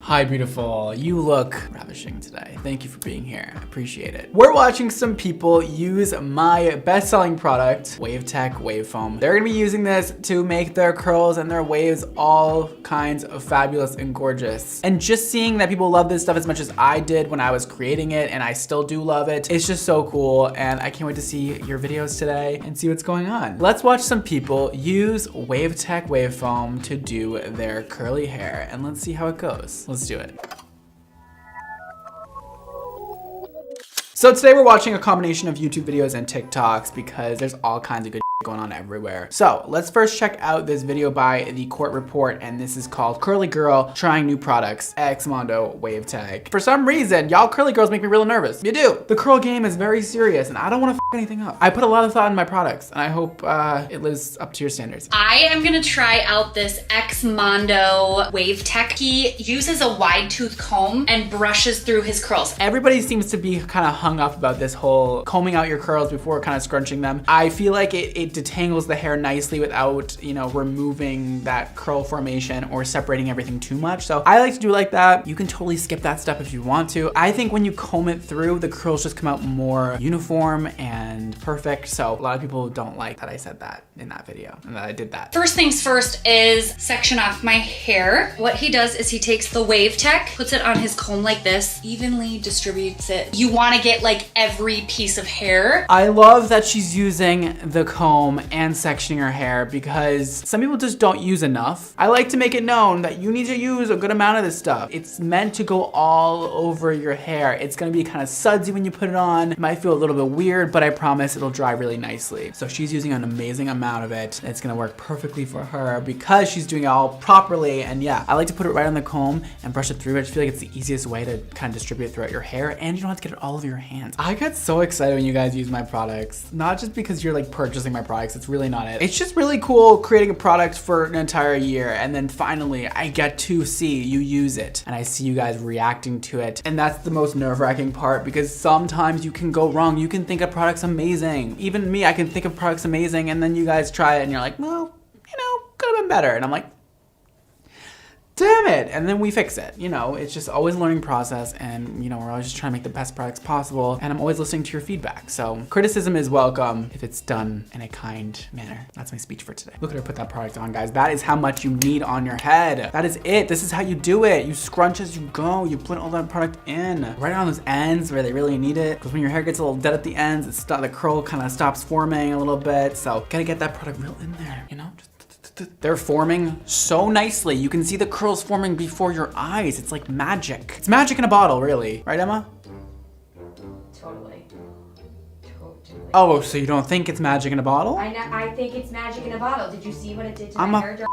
Hi, beautiful. You look ravishing today. Thank you for being here. I appreciate it. We're watching some people use my best-selling product, WAVETECH Wave Foam. They're gonna be using this to make their curls and their waves all kinds of fabulous and gorgeous. And just seeing that people love this stuff as much as I did when I was creating it, and I still do love it, it's just so cool. And I can't wait to see your videos today and see what's going on. Let's watch some people use WAVETECH Wave Foam to do their curly hair, and let's see how it goes. Let's do it. So today we're watching a combination of YouTube videos and TikToks because there's all kinds of good going on everywhere. So let's first check out this video by The Court Report, and this is called Curly Girl Trying New Products, Mondo WAVETECH. For some reason, y'all curly girls make me real nervous. You do. The curl game is very serious and I don't want to f anything up. I put a lot of thought in my products and I hope it lives up to your standards. I am gonna try out this Mondo WAVETECH. He uses a wide tooth comb and brushes through his curls. Everybody seems to be kind of hung up about this whole combing out your curls before kind of scrunching them. I feel like it detangles the hair nicely without, you know, removing that curl formation or separating everything too much. So I like to do it like that. You can totally skip that step if you want to. I think when you comb it through, the curls just come out more uniform and perfect. So a lot of people don't like that I said that in that video and that I did that. First things first is section off my hair. What he does is he takes the WAVETECH, puts it on his comb like this, evenly distributes it. You want to get like every piece of hair. I love that she's using the comb and sectioning her hair because some people just don't use enough. I like to make it known that you need to use a good amount of this stuff. It's meant to go all over your hair. It's gonna be kind of sudsy when you put it on. It might feel a little bit weird, but I promise it'll dry really nicely. So she's using an amazing amount of it. It's gonna work perfectly for her because she's doing it all properly. And yeah, I like to put it right on the comb and brush it through. I just feel like it's the easiest way to kind of distribute it throughout your hair, and you don't have to get it all over your hands. I get so excited when you guys use my products, not just because you're like purchasing my products. It's really not it. It's just really cool creating a product for an entire year, and then finally I get to see you use it and I see you guys reacting to it. And that's the most nerve-wracking part because sometimes you can go wrong. You can think a product's amazing. Even me, I can think a product's amazing and then you guys try it and you're like, well, you know, could have been better. And I'm like, damn it, and then we fix it. You know, it's just always a learning process, and you know, we're always just trying to make the best products possible, and I'm always listening to your feedback. So criticism is welcome if it's done in a kind manner. That's my speech for today. Look at her put that product on, guys. That is how much you need on your head. That is it. This is how you do it. You scrunch as you go. You put all that product in. Right on those ends where they really need it, because when your hair gets a little dead at the ends, the curl kind of stops forming a little bit. So gotta get that product real in there, you know? They're forming so nicely. You can see the curls forming before your eyes. It's like magic. It's magic in a bottle, really. Right, Emma? Totally. Oh, so you don't think it's magic in a bottle? I think it's magic in a bottle. Did you see what it did to I'm my a hair?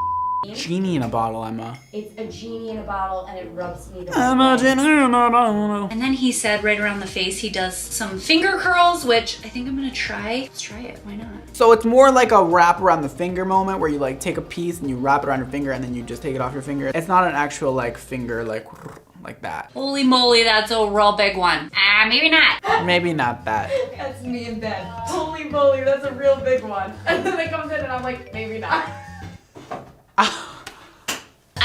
genie in a bottle, Emma. It's a genie in a bottle and it rubs me the I'm a genie in a bottle. And then he said right around the face he does some finger curls, which I think I'm gonna try. Let's try it, why not? So it's more like a wrap around the finger moment where you like take a piece and you wrap it around your finger and then you just take it off your finger. It's not an actual like finger like that. Holy moly, that's a real big one. Maybe not. Maybe not that. That's me in bed. Holy moly, that's a real big one. And then it comes in and I'm like, maybe not.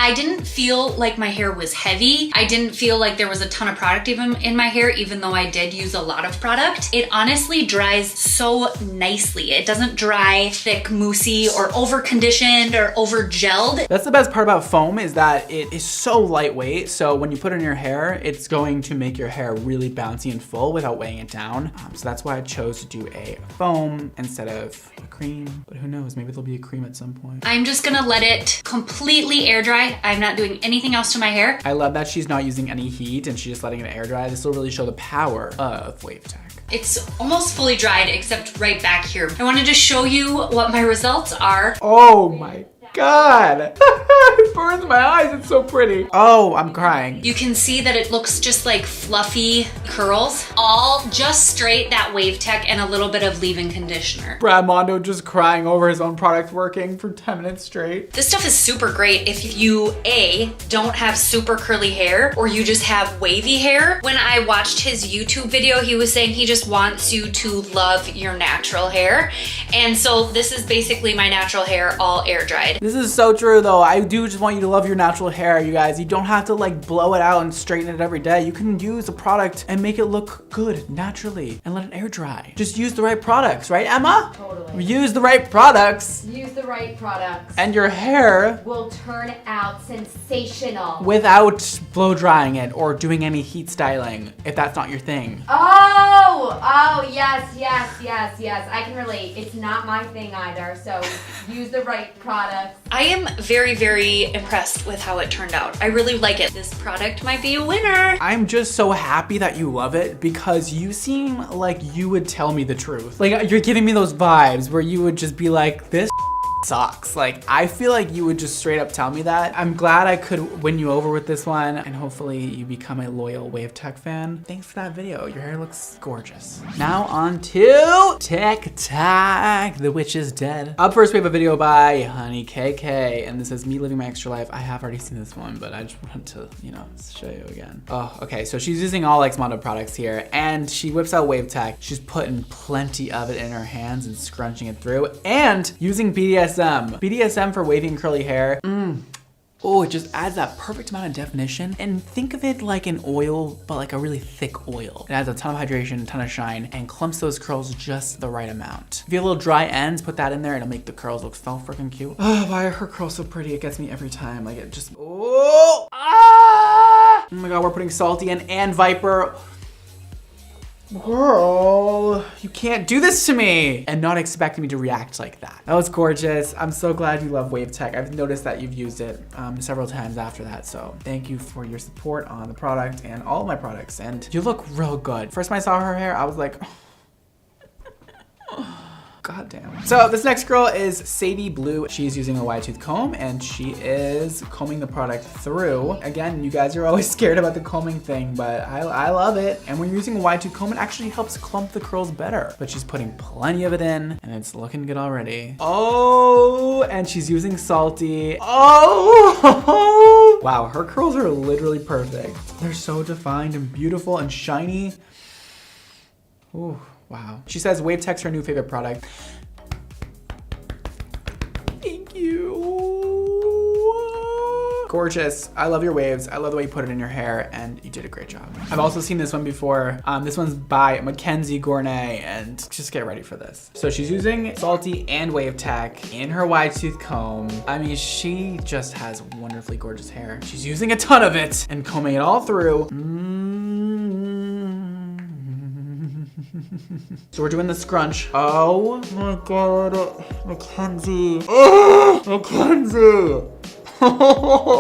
I didn't feel like my hair was heavy. I didn't feel like there was a ton of product even in my hair, even though I did use a lot of product. It honestly dries so nicely. It doesn't dry thick, moussey, or over conditioned or over gelled. That's the best part about foam is that it is so lightweight. So when you put it in your hair, it's going to make your hair really bouncy and full without weighing it down. So that's why I chose to do a foam instead of a cream. But who knows, maybe there'll be a cream at some point. I'm just gonna let it completely air dry. I'm not doing anything else to my hair. I love that she's not using any heat and she's just letting it air dry. This will really show the power of WAVETECH. It's almost fully dried except right back here. I wanted to show you what my results are. Oh my God. It burns my eyes, it's so pretty. Oh, I'm crying. You can see that it looks just like fluffy curls, all just straight that WAVETECH and a little bit of leave-in conditioner. Brad Mondo just crying over his own product working for 10 minutes straight. This stuff is super great if you A, don't have super curly hair or you just have wavy hair. When I watched his YouTube video, he was saying he just wants you to love your natural hair. And so this is basically my natural hair all air dried. This is so true though. I do just want you to love your natural hair, you guys. You don't have to like blow it out and straighten it every day. You can use a product and make it look good naturally and let it air dry. Just use the right products, right, Emma? Totally. Use the right products. Use the right products. And your hair will turn out sensational. Without blow drying it or doing any heat styling, if that's not your thing. Oh, yes. I can relate. It's not my thing either, so use the right products. I am very, very impressed with how it turned out. I really like it. This product might be a winner. I'm just so happy that you love it because you seem like you would tell me the truth. Like you're giving me those vibes where you would just be like, this sucks. Like I feel like you would just straight up tell me that. I'm glad I could win you over with this one and hopefully you become a loyal WAVETECH fan. Thanks for that video. Your hair looks gorgeous. Now on to TikTok. The witch is dead. Up first we have a video by Honey KK and this is me living my extra life. I have already seen this one but I just wanted to, you know, show you again. Oh, okay. So she's using all Xmondo products here and she whips out WAVETECH. She's putting plenty of it in her hands and scrunching it through and using BDSM for wavy and curly hair. Oh, it just adds that perfect amount of definition. And think of it like an oil, but like a really thick oil. It adds a ton of hydration, a ton of shine, and clumps those curls just the right amount. If you have little dry ends, put that in there, it'll make the curls look so freaking cute. Oh, why are her curls so pretty? It gets me every time. Like it just, oh my God, we're putting Salty in and Viper. Girl, you can't do this to me and not expecting me to react like that. That was gorgeous. I'm so glad you love WAVETECH. I've noticed that you've used it several times after that. So thank you for your support on the product and all of my products. And you look real good. First time I saw her hair, I was like, God damn. So this next girl is Sadie Blue. She's using a wide tooth comb and she is combing the product through. Again, you guys are always scared about the combing thing, but I love it. And when you're using a wide tooth comb, it actually helps clump the curls better. But she's putting plenty of it in and it's looking good already. Oh, and she's using Salty. Oh, wow, her curls are literally perfect. They're so defined and beautiful and shiny. Ooh. Wow. She says WAVETECH's her new favorite product. Thank you. Gorgeous. I love your waves. I love the way you put it in your hair and you did a great job. I've also seen this one before. This one's by Mackenzie Gournay and just get ready for this. So she's using Salty and WAVETECH in her wide tooth comb. I mean, she just has wonderfully gorgeous hair. She's using a ton of it and combing it all through. So we're doing the scrunch. Oh my God, Mackenzie. Oh, Mackenzie.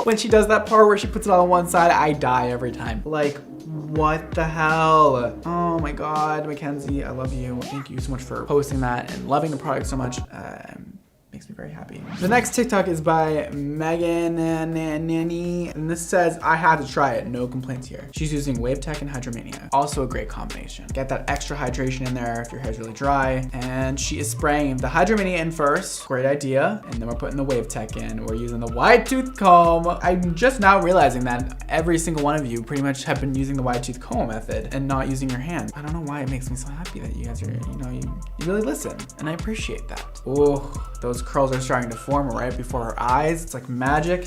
When she does that part where she puts it all on one side, I die every time. Like, what the hell? Oh my God, Mackenzie, I love you. Thank you so much for posting that and loving the product so much. Makes me very happy. The next TikTok is by Megan Nanny, and this says, I had to try it, no complaints here. She's using WAVETECH and Hydromania. Also a great combination. Get that extra hydration in there if your hair's really dry. And she is spraying the Hydromania in first, great idea. And then we're putting the WAVETECH in. We're using the wide tooth comb. I'm just now realizing that every single one of you pretty much have been using the wide tooth comb method and not using your hand. I don't know why it makes me so happy that you guys are, you really listen, and I appreciate that. Oh, those curls are starting to form right before her eyes. It's like magic.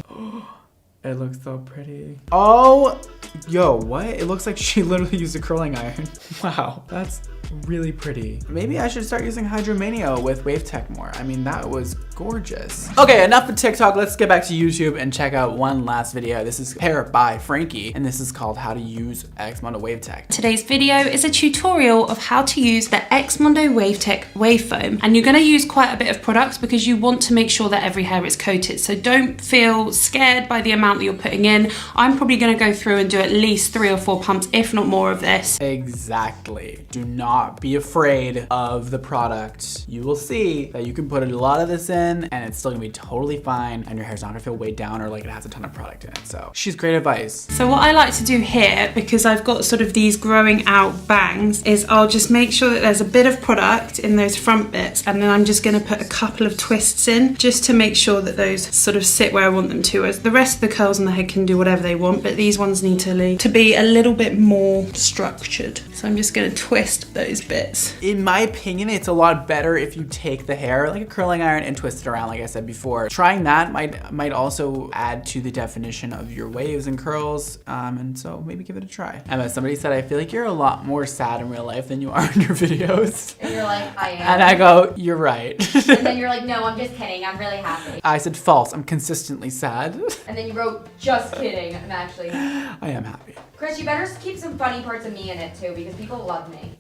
It looks so pretty. Oh, yo, what? It looks like she literally used a curling iron. Wow, that's really pretty. Maybe I should start using Hydromania with WAVETECH more. I mean, that was gorgeous. Okay, enough of TikTok. Let's get back to YouTube and check out one last video. This is Hair by Frankie, and this is called How to Use Xmondo WAVETECH. Today's video is a tutorial of how to use the Xmondo WAVETECH wave foam. And you're gonna use quite a bit of products because you want to make sure that every hair is coated. So don't feel scared by the amount that you're putting in. I'm probably gonna go through and do at least 3 or 4 pumps, if not more of this. Exactly. Do not be afraid of the product. You will see that you can put a lot of this in and it's still gonna be totally fine and your hair's not gonna feel weighed down or like it has a ton of product in it. So she's great advice. So what I like to do here, because I've got sort of these growing out bangs, is I'll just make sure that there's a bit of product in those front bits and then I'm just gonna put a couple of twists in just to make sure that those sort of sit where I want them to. As the rest of the curls on the head can do whatever they want, but these ones need to actually to be a little bit more structured. So I'm just gonna twist those bits. In my opinion, it's a lot better if you take the hair like a curling iron and twist it around like I said before. Trying that might also add to the definition of your waves and curls, and so maybe give it a try. Emma, somebody said, I feel like you're a lot more sad in real life than you are in your videos. And you're like, I am. And I go, you're right. And then you're like, no, I'm just kidding. I'm really happy. I said false. I'm consistently sad. And then you wrote, just kidding. I'm actually happy. I am happy. Chris, you better keep some funny parts of me in it too, because people love me.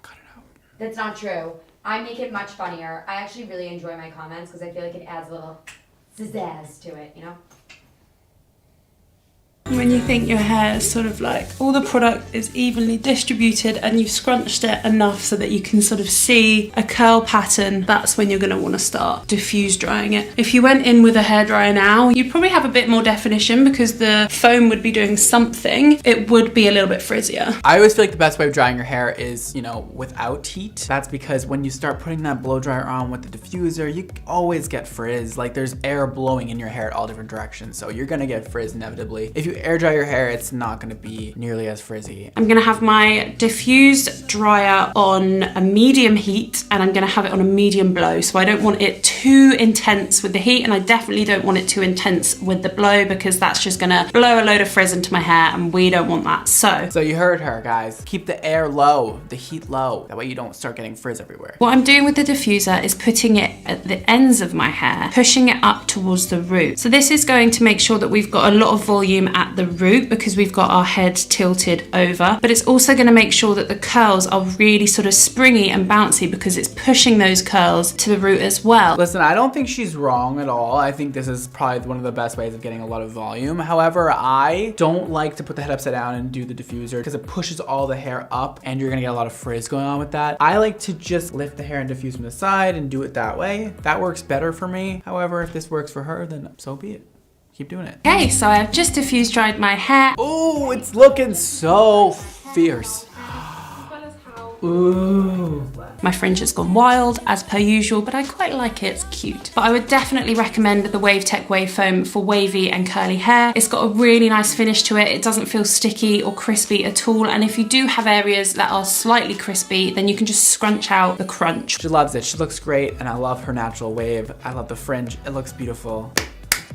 Cut it out. That's not true. I make it much funnier. I actually really enjoy my comments because I feel like it adds a little pizzazz to it, you know? When you think your hair is sort of like all the product is evenly distributed and you've scrunched it enough so that you can sort of see a curl pattern, that's when you're going to want to start diffuse drying it. If you went in with a hairdryer now, you'd probably have a bit more definition because the foam would be doing something. It would be a little bit frizzier. I always feel like the best way of drying your hair is, you know, without heat. That's because when you start putting that blow dryer on with the diffuser, you always get frizz. Like there's air blowing in your hair at all different directions. So you're going to get frizz inevitably. If you air dry your hair, it's not going to be nearly as frizzy. I'm going to have my diffused dryer on a medium heat and I'm going to have it on a medium blow. So I don't want it too intense with the heat and I definitely don't want it too intense with the blow because that's just going to blow a load of frizz into my hair and we don't want that. So you heard her, guys. Keep the air low, the heat low. That way you don't start getting frizz everywhere. What I'm doing with the diffuser is putting it at the ends of my hair, pushing it up towards the root. So this is going to make sure that we've got a lot of volume at the root because we've got our head tilted over, but it's also going to make sure that the curls are really sort of springy and bouncy because it's pushing those curls to the root as well. Listen, I don't think she's wrong at all. I think this is probably one of the best ways of getting a lot of volume. However, I don't like to put the head upside down and do the diffuser because it pushes all the hair up and you're gonna get a lot of frizz going on with that. I like to just lift the hair and diffuse from the side and do it that way. That works better for me. However, if this works for her, then so be it. Keep doing it. Okay, so I've just diffuse dried my hair. Oh, it's looking so fierce. Ooh. My fringe has gone wild as per usual, but I quite like it, it's cute. But I would definitely recommend the WAVETECH Wave Foam for wavy and curly hair. It's got a really nice finish to it. It doesn't feel sticky or crispy at all. And if you do have areas that are slightly crispy, then you can just scrunch out the crunch. She loves it. She looks great and I love her natural wave. I love the fringe. It looks beautiful.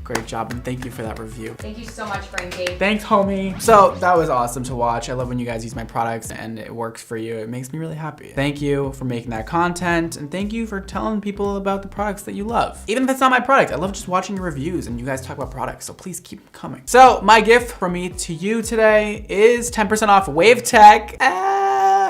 Great job and thank you for that review. Thank you so much, Frankie. Thanks, homie. So that was awesome to watch. I love when you guys use my products and it works for you. It makes me really happy. Thank you for making that content and thank you for telling people about the products that you love. Even if it's not my product, I love just watching your reviews and you guys talk about products, so please keep them coming. So my gift from me to you today is 10% off WAVETECH.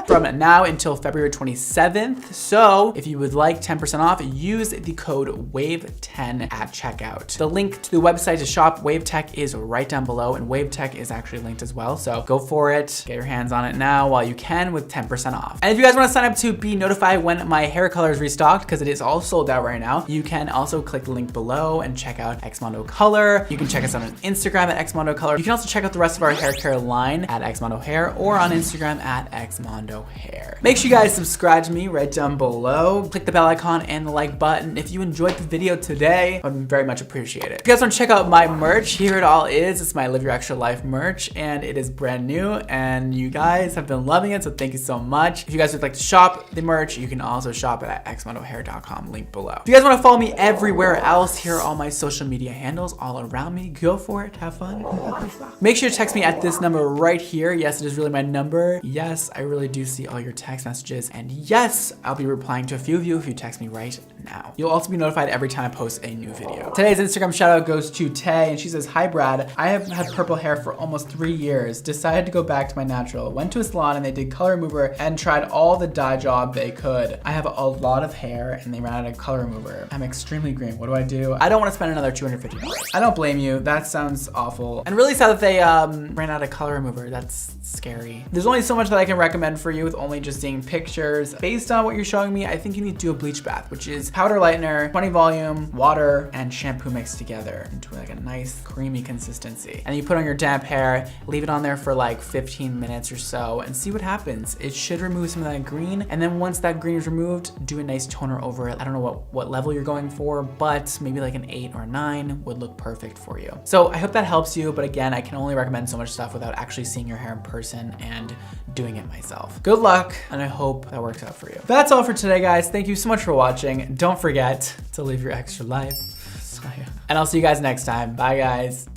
From now until February 27th. So if you would like 10% off, use the code WAVE10 at checkout. The link to the website to shop WAVETECH is right down below and WAVETECH is actually linked as well. So go for it, get your hands on it now while you can with 10% off. And if you guys wanna sign up to be notified when my hair color is restocked, because it is all sold out right now, you can also click the link below and check out Xmondo Color. You can check us out on Instagram at Xmondo Color. You can also check out the rest of our hair care line at Xmondo Hair or on Instagram at Xmondo Hair. Make sure you guys subscribe to me right down below. Click the bell icon and the like button. If you enjoyed the video today, I would very much appreciate it. If you guys want to check out my merch, here it all is. It's my Live Your Extra Life merch and it is brand new and you guys have been loving it, so thank you so much. If you guys would like to shop the merch, you can also shop it at xmondohair.com, link below. If you guys want to follow me everywhere else, here are all my social media handles all around me. Go for it, have fun. Make sure to text me at this number right here. Yes, it is really my number. Yes, I really do see all your text messages. And yes, I'll be replying to a few of you if you text me right now. You'll also be notified every time I post a new video. Today's Instagram shout out goes to Tay and she says, "Hi Brad, I have had purple hair for almost 3 years. Decided to go back to my natural. Went to a salon and they did color remover and tried all the dye job they could. I have a lot of hair and they ran out of color remover. I'm extremely green. What do I do? I don't want to spend another $250. I don't blame you. That sounds awful. And really sad that they ran out of color remover. That's scary. There's only so much that I can recommend for you with only just seeing pictures. Based on what you're showing me, I think you need to do a bleach bath, which is powder lightener, 20 volume, water, and shampoo mixed together into like a nice creamy consistency. And you put on your damp hair, leave it on there for like 15 minutes or so and see what happens. It should remove some of that green. And then once that green is removed, do a nice toner over it. I don't know what level you're going for, but maybe like an 8 or a 9 would look perfect for you. So I hope that helps you, but again, I can only recommend so much stuff without actually seeing your hair in person and doing it myself. Good luck, and I hope that works out for you. That's all for today, guys. Thank you so much for watching. Don't forget to live your extra life. And I'll see you guys next time. Bye, guys.